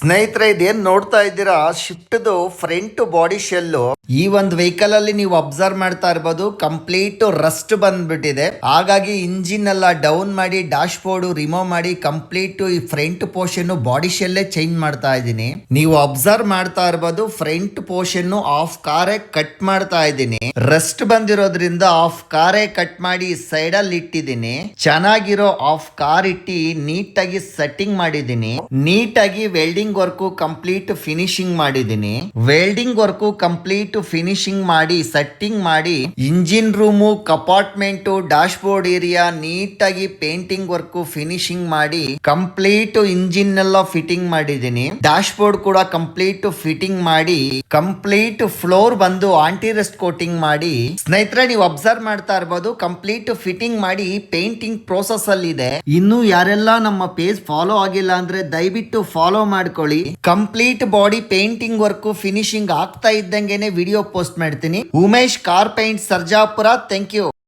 ಸ್ನೇಹಿತರೆ, ಇದೇನ್ ನೋಡ್ತಾ ಇದ್ದೀರಾ, ಶಿಫ್ಟ್ ಫ್ರಂಟ್ ಬಾಡಿ ಶೆಲ್. ಈ ಒಂದು ವೆಹಿಕಲ್ ಅಲ್ಲಿ ನೀವು ಅಬ್ಸರ್ವ್ ಮಾಡ್ತಾ ಇರಬಹುದು, ಕಂಪ್ಲೀಟ್ ರಸ್ಟ್ ಬಂದ್ಬಿಟ್ಟಿದೆ. ಹಾಗಾಗಿ ಇಂಜಿನ್ ಎಲ್ಲ ಡೌನ್ ಮಾಡಿ ಡ್ಯಾಶ್ ಬೋರ್ಡ್ ರಿಮೂವ್ ಮಾಡಿ ಕಂಪ್ಲೀಟ್ ಈ front portion body shell change ಮಾಡ್ತಾ ಇದ್ದೀನಿ. ನೀವು ಅಬ್ಸರ್ವ್ ಮಾಡ್ತಾ ಇರಬಹುದು, ಫ್ರಂಟ್ ಪೋರ್ಷನ್ ಆಫ್ ಕಾರೇ ಕಟ್ ಮಾಡ್ತಾ ಇದ್ದೀನಿ. ರಸ್ಟ್ ಬಂದಿರೋದ್ರಿಂದ ಆಫ್ ಕಾರೇ ಕಟ್ ಮಾಡಿ ಸೈಡ್ ಅಲ್ಲಿ ಇಟ್ಟಿದ್ದೀನಿ. ಚೆನ್ನಾಗಿರೋ ಆಫ್ ಕಾರ್ ಇಟ್ಟಿ ನೀಟಾಗಿ ಸೆಟ್ಟಿಂಗ್ ಮಾಡಿದ್ದೀನಿ. ನೀಟಾಗಿ ವೆಲ್ಡಿಂಗ್ ವರ್ಕ್ ಕಂಪ್ಲೀಟ್ ಫಿನಿಶಿಂಗ್ ಮಾಡಿದ್ದೀನಿ. ವೆಲ್ಡಿಂಗ್ ವರ್ಕ್ ಕಂಪ್ಲೀಟ್ ಫಿನಿಶಿಂಗ್ ಮಾಡಿ ಸೆಟ್ಟಿಂಗ್ ಮಾಡಿ engine room, compartment, dash board area ನೀಟಾಗಿ ಪೇಂಟಿಂಗ್ ವರ್ಕ್ ಫಿನಿಶಿಂಗ್ ಮಾಡಿ ಕಂಪ್ಲೀಟ್ ಇಂಜಿನ್ ಎಲ್ಲ ಫಿಟ್ಟಿಂಗ್ ಮಾಡಿದ್ದೀನಿ. ಡ್ಯಾಶ್ ಬೋರ್ಡ್ ಕೂಡ ಕಂಪ್ಲೀಟ್ ಫಿಟ್ಟಿಂಗ್ ಮಾಡಿ ಕಂಪ್ಲೀಟ್ ಫ್ಲೋರ್ ಬಂದು ಆಂಟಿ ರೆಸ್ಟ್ ಕೋಟಿಂಗ್ ಮಾಡಿ. ಸ್ನೇಹಿತರೆ, ನೀವು ಅಬ್ಸರ್ವ್ ಮಾಡ್ತಾ ಇರಬಹುದು, ಕಂಪ್ಲೀಟ್ ಫಿಟ್ಟಿಂಗ್ ಮಾಡಿ ಪೇಂಟಿಂಗ್ ಪ್ರೋಸೆಸ್ ಅಲ್ಲಿ ಇದೆ. ಇನ್ನು ಯಾರೆಲ್ಲ ನಮ್ಮ ಪೇಜ್ ಫಾಲೋ ಆಗಿಲ್ಲ ಅಂದ್ರೆ ದಯವಿಟ್ಟು ಫಾಲೋ ಮಾಡ್ಕೊಳ್ಳಿ. Complete body painting work finishing ಆಗ್ತಾ ಇದ್ದಂಗೆನೆ ವಿಡಿಯೋ ಪೋಸ್ಟ್ ಮಾಡ್ತೀನಿ. Umesh car paint Sarjapur. Thank you.